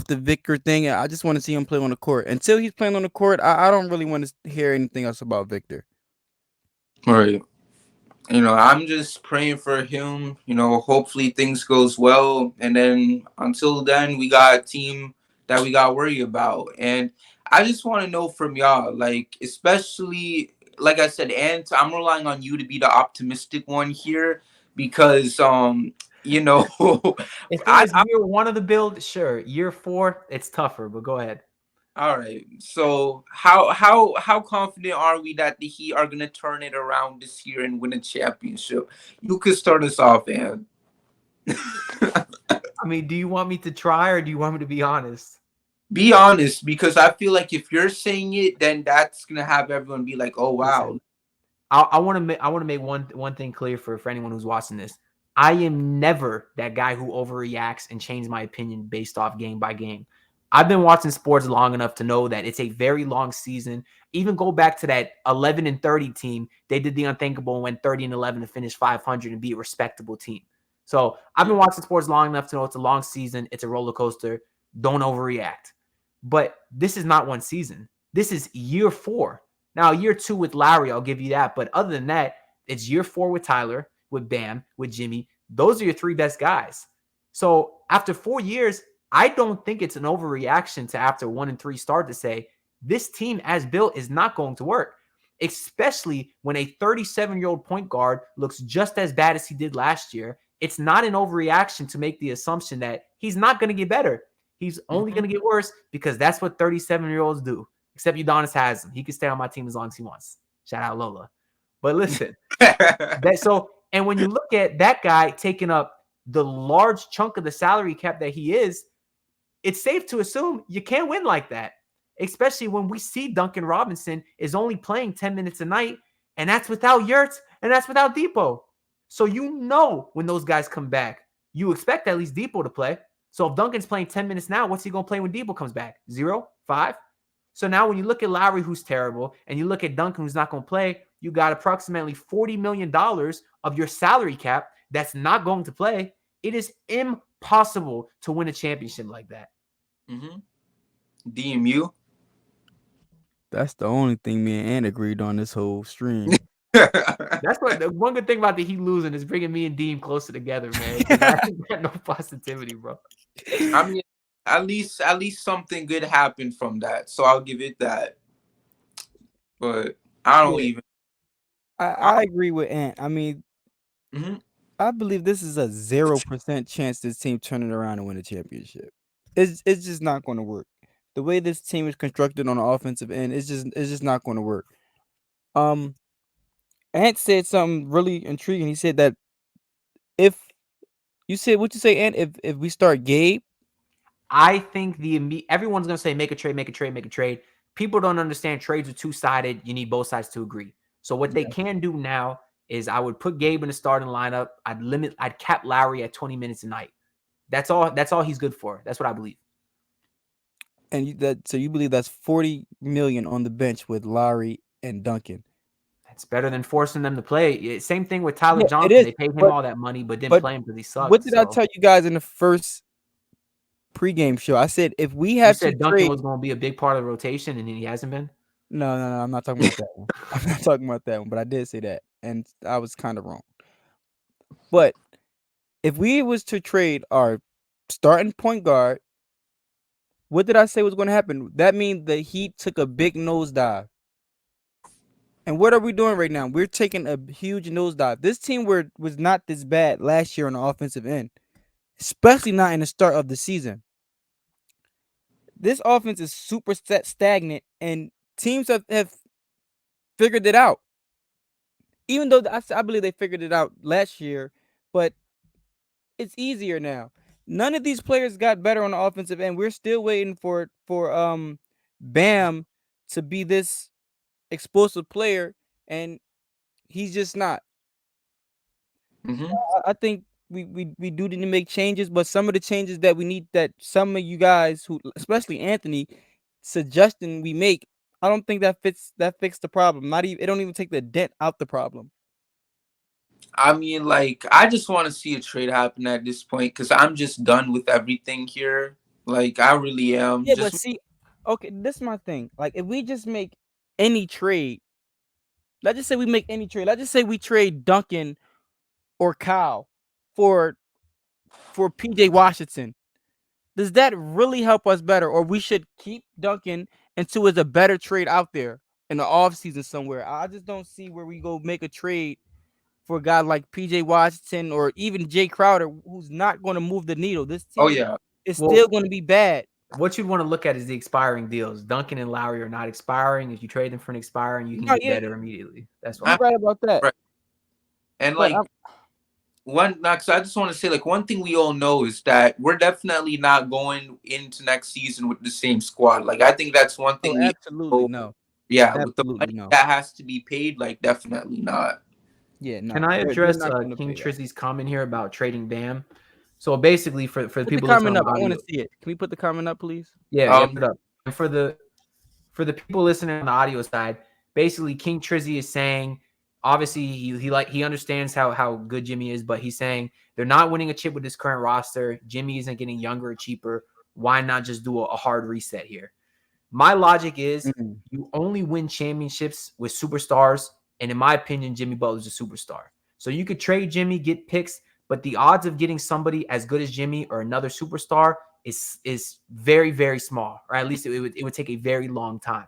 [SPEAKER 3] the Victor thing. I just want to see him play on the court. Until he's playing on the court, I don't really want to hear anything else about Victor.
[SPEAKER 2] Right. I'm just praying for him. Hopefully things goes well, and then until then, we got a team that we got to worry about. And I just want to know from y'all, like, especially like I said, Ant, I'm relying on you to be the optimistic one here because you know,
[SPEAKER 4] If it was
[SPEAKER 2] I
[SPEAKER 4] year one of the build, sure. Year four, it's tougher, but go ahead.
[SPEAKER 2] all right. So how confident are we that the Heat are gonna turn it around this year and win a championship? You could start us off, Ant.
[SPEAKER 4] I mean, do you want me to try or do you want me to be honest?
[SPEAKER 2] Be honest, because I feel like if you're saying it, then that's gonna have everyone be like, "Oh wow."
[SPEAKER 4] Listen, I want to make one thing clear for anyone who's watching this. I am never that guy who overreacts and changes my opinion based off game by game. I've been watching sports long enough to know that it's a very long season. Even go back to that 11-30 team. They did the unthinkable and went 30-11 to finish 500 and be a respectable team. So I've been watching sports long enough to know it's a long season. It's a roller coaster. Don't overreact. But this is not one season. This is year four. Now, year two with Larry, I'll give you that. But other than that, it's year four with Tyler, with Bam, with Jimmy. Those are your three best guys. So after 4 years, I don't think it's an overreaction to after 1-3 start to say this team as built is not going to work, especially when a 37-year-old point guard looks just as bad as he did last year. It's not an overreaction to make the assumption that he's not going to get better. He's only going to get worse because that's what 37-year-olds do. Except Udonis has him. He can stay on my team as long as he wants. Shout out Lola. But listen, and when you look at that guy taking up the large chunk of the salary cap that he is, it's safe to assume you can't win like that. Especially when we see Duncan Robinson is only playing 10 minutes a night, and that's without Yurts and that's without Depot. So when those guys come back, you expect at least Depot to play. So if Duncan's playing 10 minutes now, what's he going to play when Depot comes back? 0, 5? So now when you look at Lowry, who's terrible, and you look at Duncan, who's not going to play, you got approximately $40 million of your salary cap that's not going to play. It is impossible to win a championship like that.
[SPEAKER 2] DMU.
[SPEAKER 3] That's the only thing me and Ant agreed on this whole stream.
[SPEAKER 4] That's what the one good thing about the Heat losing is bringing me and Dean closer together, man. I got no positivity, bro.
[SPEAKER 2] I mean, at least something good happened from that, so I'll give it that. But I don't even.
[SPEAKER 3] I agree with Ant. I mean, I believe this is a 0% chance this team turning around and win a championship. It's just not going to work. The way this team is constructed on the offensive end, it's just not going to work. Ant said something really intriguing. He said that if you said what you say, Ant, if we start Gabe,
[SPEAKER 4] I think everyone's gonna say make a trade, make a trade, make a trade. People don't understand trades are two-sided. You need both sides to agree. So what they can do now is I would put Gabe in the starting lineup. I'd cap Lowry at 20 minutes a night. That's all he's good for. That's what I believe.
[SPEAKER 3] and so you believe that's 40 million on the bench with Lowry and Duncan.
[SPEAKER 4] It's better than forcing them to play. Same thing with Tyler
[SPEAKER 3] Yeah,
[SPEAKER 4] Johnson.
[SPEAKER 3] it is,
[SPEAKER 4] They paid him all that money, but didn't play him because he sucked.
[SPEAKER 3] What did I tell you guys in the first pregame show? I said if we have
[SPEAKER 4] you said
[SPEAKER 3] to
[SPEAKER 4] Duncan
[SPEAKER 3] trade,
[SPEAKER 4] was going to be a big part of the rotation, and he hasn't been.
[SPEAKER 3] No, I'm not talking about that one. I'm not talking about that one, but I did say that, and I was kind of wrong. But if we was to trade our starting point guard, what did I say was going to happen? That means the Heat took a big nosedive. And what are we doing right now? We're taking a huge nosedive. This team was not this bad last year on the offensive end, especially not in the start of the season. This offense is super stagnant, and teams have figured it out. Even though I believe they figured it out last year, but it's easier now. None of these players got better on the offensive end. We're still waiting for Bam to be this explosive player, and he's just not. I think we do need to make changes, but some of the changes that we need, that some of you guys, who especially Anthony, suggesting we make, I don't think that fixed the problem. Not even it don't even take the dent out the problem.
[SPEAKER 2] I mean, like, I just want to see a trade happen at this point because I'm just done with everything here. Like, I really am.
[SPEAKER 3] Yeah, but
[SPEAKER 2] Just
[SPEAKER 3] see, okay, this is my thing. Like, if we just make any trade, let's just say we make any trade. Let's just say we trade Duncan or Kyle for PJ Washington. Does that really help us better, or we should keep Duncan until it's a better trade out there in the offseason somewhere? I just don't see where we go make a trade for a guy like PJ Washington or even Jay Crowder, who's not going to move the needle. This
[SPEAKER 2] oh
[SPEAKER 3] team
[SPEAKER 2] yeah,
[SPEAKER 3] is
[SPEAKER 4] Well,
[SPEAKER 3] still going to be bad.
[SPEAKER 4] what you'd want to look at is the expiring deals. Duncan and Lowry are not expiring. If you trade them for an expiring, you can
[SPEAKER 3] No,
[SPEAKER 4] get
[SPEAKER 3] yeah,
[SPEAKER 4] better immediately. That's
[SPEAKER 3] you're
[SPEAKER 4] why.
[SPEAKER 3] right about that.
[SPEAKER 2] right. And
[SPEAKER 3] But
[SPEAKER 2] like cause I just want to say, like, one thing we all know is that we're definitely not going into next season with the same squad. Like, I think that's one thing we
[SPEAKER 3] absolutely
[SPEAKER 2] know.
[SPEAKER 3] no.
[SPEAKER 2] Yeah, with the
[SPEAKER 3] Absolutely
[SPEAKER 2] money
[SPEAKER 3] no.
[SPEAKER 2] that has to be paid, like, definitely not.
[SPEAKER 3] Yeah, no.
[SPEAKER 4] Can I
[SPEAKER 3] They're
[SPEAKER 4] address
[SPEAKER 3] not going to
[SPEAKER 4] King
[SPEAKER 3] pay that.
[SPEAKER 4] Trizzy's comment here about trading Bam? So basically, for the
[SPEAKER 3] Put the
[SPEAKER 4] people listening
[SPEAKER 3] comment
[SPEAKER 4] on
[SPEAKER 3] up. I want
[SPEAKER 4] audio,
[SPEAKER 3] to see it. Can we put the comment up, please?
[SPEAKER 4] yeah, put it up. And for the people listening on the audio side, basically King Trizzy is saying, obviously he understands how good Jimmy is, but he's saying they're not winning a chip with this current roster. Jimmy isn't getting younger or cheaper. Why not just do a hard reset here? My logic is you only win championships with superstars, and in my opinion, Jimmy Butler's a superstar. So you could trade Jimmy, get picks, but the odds of getting somebody as good as Jimmy or another superstar is very, very small, or at least it would take a very long time.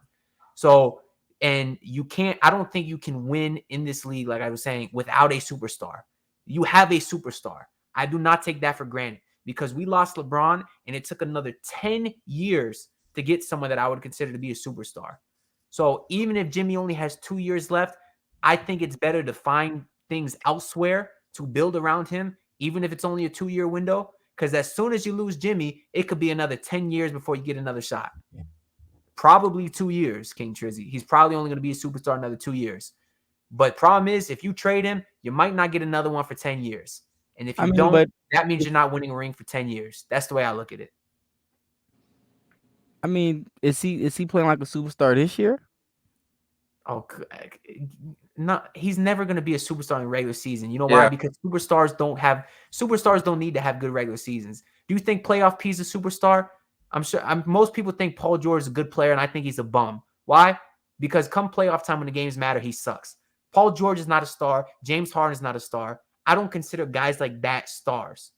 [SPEAKER 4] So, and you can't, I don't think you can win in this league, like I was saying, without a superstar. You have a superstar. I do not take that for granted because we lost LeBron and it took another 10 years to get someone that I would consider to be a superstar. So even if Jimmy only has 2 years left, I think it's better to find things elsewhere to build around him, even if it's only a 2-year window. Because as soon as you lose Jimmy, it could be another 10 years before you get another shot. Probably 2 years, King Trizzy. He's probably only going to be a superstar another 2 years. But problem is, if you trade him, you might not get another one for 10 years. And if you don't,
[SPEAKER 3] but
[SPEAKER 4] that means you're not winning a ring for 10 years. That's the way I look at it.
[SPEAKER 3] I mean, is he playing like a superstar this year?
[SPEAKER 4] Oh, no, he's never going to be a superstar in regular season. You know why? Because superstars don't need to have good regular seasons. Do you think playoff P is a superstar? I'm sure most people think Paul George is a good player, and I think he's a bum. Why? Because come playoff time when the games matter, he sucks. Paul George is not a star. James Harden is not a star. I don't consider guys like that stars.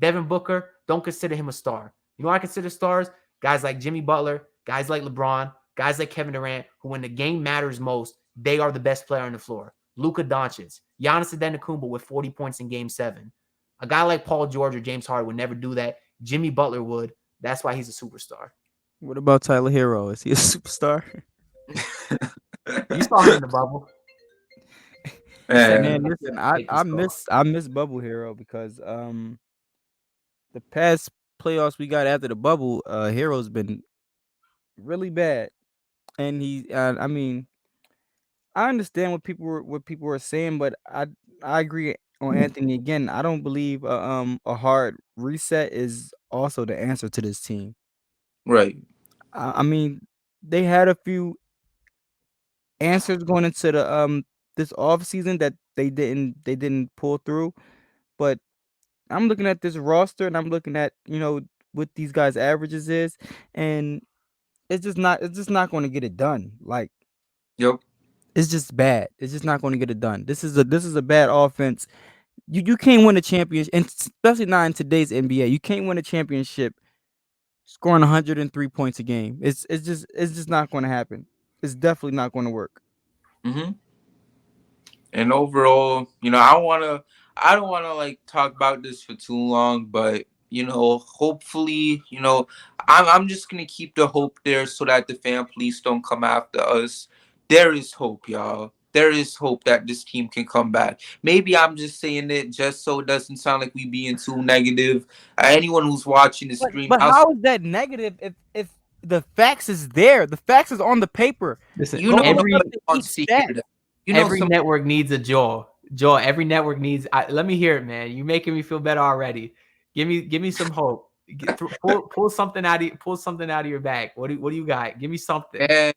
[SPEAKER 4] Devin Booker, don't consider him a star. You know what I consider stars? Guys like Jimmy Butler, guys like LeBron, guys like Kevin Durant, who when the game matters most, they are the best player on the floor. Luka Doncic, Giannis Antetokounmpo with 40 points in Game 7. A guy like Paul George or James Harden would never do that. Jimmy Butler would. That's why he's a superstar.
[SPEAKER 3] What about Tyler Hero? Is he a superstar?
[SPEAKER 4] You saw him in the bubble.
[SPEAKER 3] Man, listen, I miss Bubble Hero because the past playoffs we got after the bubble, Hero's been really bad, and I mean, I understand what people were saying, but I agree on Anthony again. I don't believe a hard reset is also the answer to this team.
[SPEAKER 2] Right.
[SPEAKER 3] I mean, they had a few answers going into the this off season that they didn't pull through, but I'm looking at this roster and I'm looking at what these guys' averages is, and it's just not going to get it done. Like,
[SPEAKER 2] Yep.
[SPEAKER 3] it's just bad. It's just not going to get it done. This is a bad offense. You can't win a championship, and especially not in today's NBA. You can't win a championship scoring 103 points a game. It's just not going to happen. It's definitely not going to work.
[SPEAKER 2] Mm-hmm. And overall, I don't want to like talk about this for too long, but hopefully, I'm just gonna keep the hope there so that the fan police don't come after us. There is hope, y'all. There is hope that this team can come back. Maybe I'm just saying it just so it doesn't sound like we being too negative. Anyone who's watching the stream,
[SPEAKER 3] but how is that negative if the facts is there? The facts is on the paper.
[SPEAKER 4] Listen,
[SPEAKER 3] every
[SPEAKER 4] network needs a Joel. Joel, every network needs. Let me hear it, man. You making me feel better already. Give me some hope. Pull something out of your bag. What do you got? Give me something.
[SPEAKER 2] And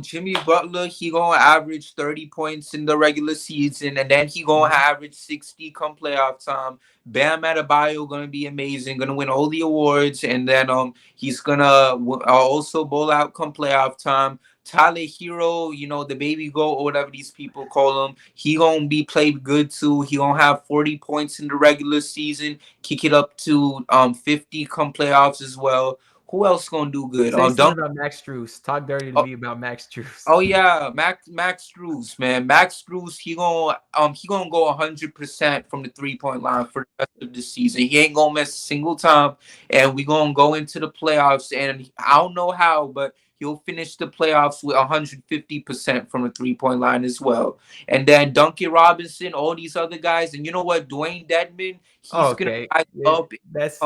[SPEAKER 2] Jimmy Butler, he gonna average 30 points in the regular season, and then he gonna average 60 come playoff time. Bam Adebayo gonna be amazing, gonna win all the awards, and then he's gonna also bowl out come playoff time. Tyler Hero, the baby goat or whatever these people call him, he gonna be played good too. He gonna have 40 points in the regular season, kick it up to 50 come playoffs as well. Who else gonna do good?
[SPEAKER 4] Say something about Max Strus. Talk dirty to me about Max Strus.
[SPEAKER 2] Oh yeah, Max Strus, man. Max Strus, he gonna go 100% from the 3-point line for the rest of the season. He ain't gonna miss a single time, and we gonna go into the playoffs. And I don't know how, but he'll finish the playoffs with 150% from the 3-point line as well. And then Duncan Robinson, all these other guys, and you know what, Dwayne Dedman, he's gonna rise up.
[SPEAKER 4] That's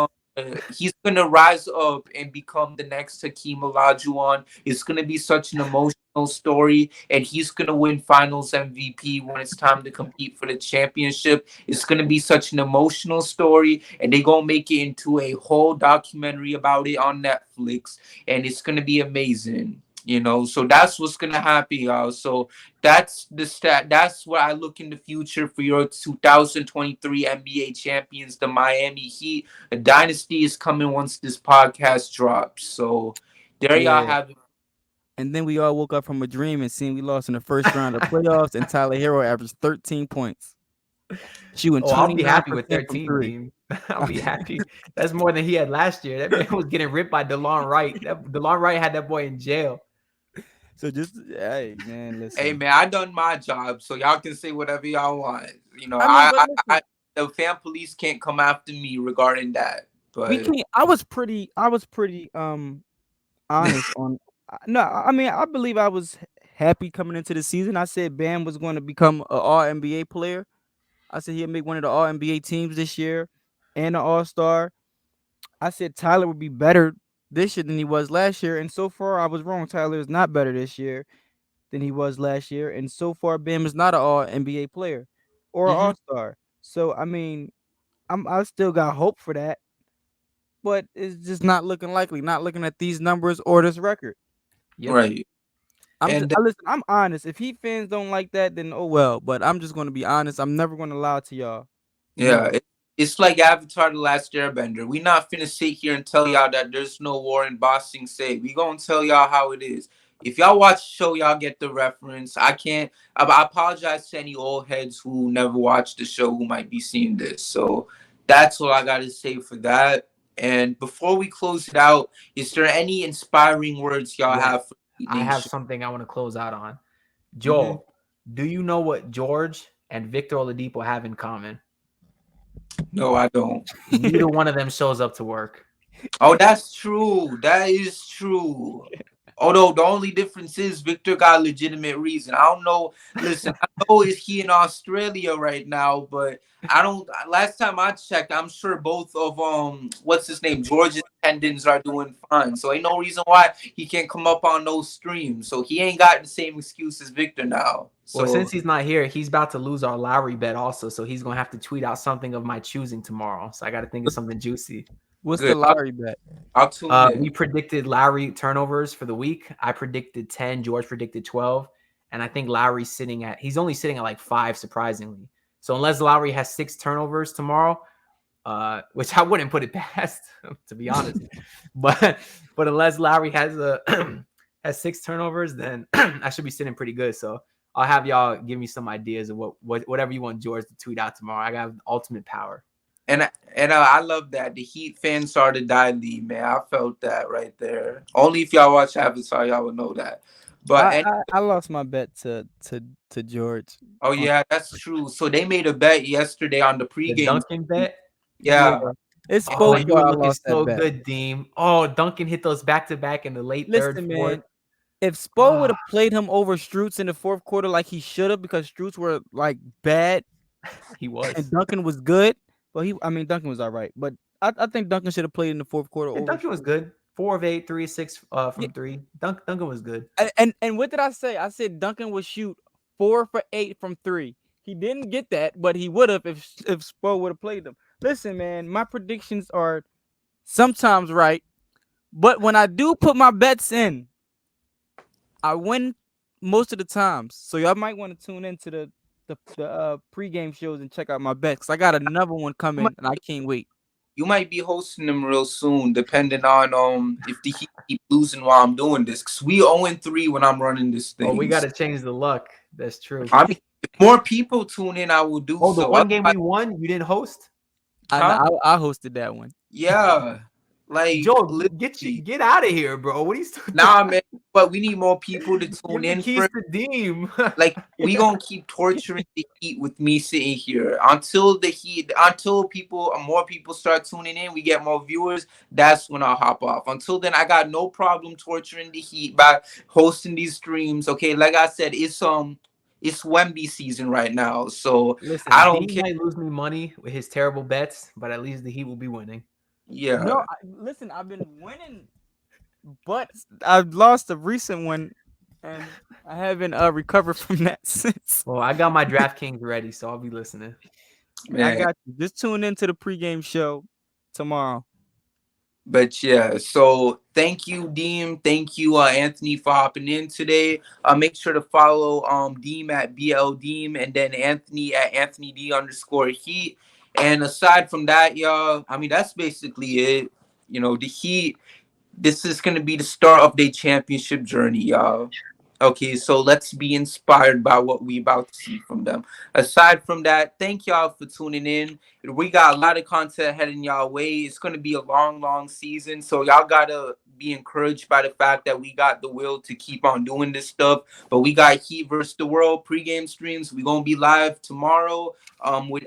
[SPEAKER 2] He's gonna rise up and become the next Hakeem Olajuwon. It's gonna be such an emotional story, and he's gonna win Finals MVP when it's time to compete for the championship. It's gonna be such an emotional story, and they're gonna make it into a whole documentary about it on Netflix, and it's gonna be amazing. So that's what's gonna happen, y'all. So that's the stat. That's what I look in the future for your 2023 NBA champions, the Miami Heat. A dynasty is coming once this podcast drops. So there y'all have it.
[SPEAKER 3] And then we all woke up from a dream and seen we lost in the first round of playoffs, and Tyler Hero averaged 13 points. Shooting 29%
[SPEAKER 4] I'll be happy with
[SPEAKER 3] from
[SPEAKER 4] 13.
[SPEAKER 3] three.
[SPEAKER 4] I'll be happy. That's more than he had last year. That man was getting ripped by DeLon Wright. DeLon Wright had that boy in jail.
[SPEAKER 3] So hey man, listen.
[SPEAKER 2] Hey man, I done my job, so y'all can say whatever y'all want. The fan police can't come after me regarding that. But
[SPEAKER 3] we can't. I was pretty honest on. No, I mean I believe I was happy coming into the season. I said Bam was going to become an All NBA player. I said he'll make one of the All NBA teams this year and an All Star. I said Tyler would be better this year than he was last year, and so far I was wrong. Tyler is not better this year than he was last year, and so far Bam is not an All NBA player or an All Star. So I mean, I still got hope for that, but it's just not looking likely. Not looking at these numbers or this record.
[SPEAKER 2] Yep. Right.
[SPEAKER 3] Listen, I'm honest. If Heat fans don't like that, then oh well. But I'm just going to be honest. I'm never going to lie to y'all.
[SPEAKER 2] Yeah, it's like Avatar: The Last Airbender. We not finna sit here and tell y'all that there's no war in Bossing Say. We gonna tell y'all how it is. If y'all watch the show, y'all get the reference. I apologize to any old heads who never watched the show who might be seeing this. So that's all I gotta say for that. And before we close it out, is there any inspiring words y'all have for
[SPEAKER 4] I have something I want to close out on. Joel, do you know what George and Victor Oladipo have in common?
[SPEAKER 2] No, I don't.
[SPEAKER 4] Neither one of them shows up to work.
[SPEAKER 2] Oh, that's true. That is true. Although the only difference is Victor got a legitimate reason. I don't know. Listen, I know is he in Australia right now, but I don't. Last time I checked, I'm sure both of what's his name, George's tendons are doing fine. So ain't no reason why he can't come up on those streams. So he ain't got the same excuse as Victor now. So
[SPEAKER 4] well, since he's not here, he's about to lose our Lowry bet also. So he's gonna have to tweet out something of my choosing tomorrow. So I got to think of something juicy.
[SPEAKER 3] What's the Lowry bet?
[SPEAKER 4] We predicted Lowry turnovers for the week. I predicted 10. George predicted 12. And I think Lowry's he's only sitting at like 5, surprisingly. So unless Lowry has 6 turnovers tomorrow, which I wouldn't put it past, to be honest. but unless Lowry has has 6 turnovers, then I should be sitting pretty good. So I'll have y'all give me some ideas of whatever you want George to tweet out tomorrow. I got ultimate power.
[SPEAKER 2] And I love that. The Heat fans are the die lead, man. I felt that right there. Only if y'all watch Avatar, y'all would know that. But
[SPEAKER 3] I lost my bet to George.
[SPEAKER 2] Oh yeah, that's true. So they made a bet yesterday on the pregame.
[SPEAKER 4] The Duncan bet?
[SPEAKER 2] Yeah.
[SPEAKER 3] It's supposed
[SPEAKER 4] you were looking so good, Deem. Oh, Duncan hit those back-to-back in the late third, fourth.
[SPEAKER 3] If Spo would have played him over Strutz in the fourth quarter like he should have, because Strutz were like bad,
[SPEAKER 4] he was,
[SPEAKER 3] and Duncan was good. But Duncan was all right. But I think Duncan should have played in the fourth quarter.
[SPEAKER 4] Yeah, Duncan was good. 4 of 8, 3 of 6 from 3. Duncan was good.
[SPEAKER 3] And what did I say? I said Duncan would shoot 4 for 8 from 3. He didn't get that, but he would have if Spo would have played them. Listen, man, my predictions are sometimes right, but when I do put my bets in, I win most of the times, so y'all might want to tune into the pregame shows and check out my bets. I got another one coming, and I can't wait.
[SPEAKER 2] You might be hosting them real soon, depending on if the Heat keep losing while I'm doing this. Cause we 0-3 when I'm running this thing.
[SPEAKER 4] Oh, we got to change the luck. That's true.
[SPEAKER 2] I mean, if more people tune in, I will do
[SPEAKER 4] Oh, the
[SPEAKER 2] so.
[SPEAKER 4] one game we won, you didn't host?
[SPEAKER 3] I hosted that one.
[SPEAKER 2] Yeah, like
[SPEAKER 4] Joe, get out of here, bro. What are you doing?
[SPEAKER 2] Nah, man. But we need more people to tune
[SPEAKER 4] Give
[SPEAKER 2] in.
[SPEAKER 4] the keys to Deem.
[SPEAKER 2] Like we gonna keep torturing the Heat with me sitting here until more people start tuning in. We get more viewers. That's when I'll hop off. Until then, I got no problem torturing the Heat by hosting these streams. Okay, like I said, it's Wemby season right now, so
[SPEAKER 4] Listen,
[SPEAKER 2] I don't
[SPEAKER 4] Dean
[SPEAKER 2] care.
[SPEAKER 4] might lose me money with his terrible bets, but at least the Heat will be winning.
[SPEAKER 2] Yeah.
[SPEAKER 3] No, listen, I've been winning, but I've lost a recent one, and I haven't recovered from that since.
[SPEAKER 4] Well, I got my DraftKings ready, so I'll be listening.
[SPEAKER 2] Man.
[SPEAKER 3] I got you. Just tune into the pregame show tomorrow.
[SPEAKER 2] But yeah, so thank you, Deem. Thank you, Anthony, for hopping in today. Make sure to follow Deem at BLDeem and then Anthony at AnthonyD_Heat. And aside from that, y'all, I mean, that's basically it. You know, the Heat, this is going to be the start of their championship journey, y'all. Okay, so let's be inspired by what we about to see from them. Aside from that, thank y'all for tuning in. We got a lot of content heading y'all way. It's going to be a long, long season. So y'all got to be encouraged by the fact that we got the will to keep on doing this stuff. But we got Heat versus the World pregame streams. We're going to be live tomorrow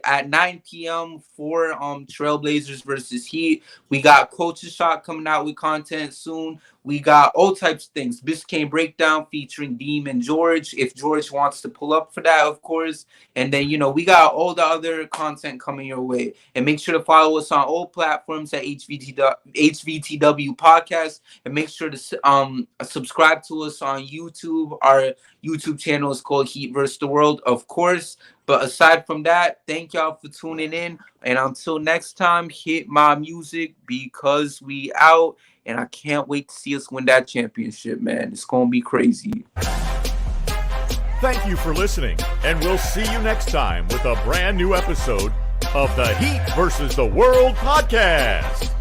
[SPEAKER 2] at 9 p.m. for Trailblazers versus Heat. We got Coach's Shot coming out with content soon. We got all types of things. Biscayne Breakdown featuring Deem and George, if George wants to pull up for that, of course. And then, we got all the other content coming your way. And make sure to follow us on all platforms at HVTW Podcast. And make sure to subscribe to us on YouTube. Our YouTube channel is called Heat vs. the World, of course. But aside from that, thank y'all for tuning in. And until next time, hit my music because we out. And I can't wait to see us win that championship, man. It's going to be crazy.
[SPEAKER 1] Thank you for listening, and we'll see you next time with a brand new episode of the Heat versus the World podcast.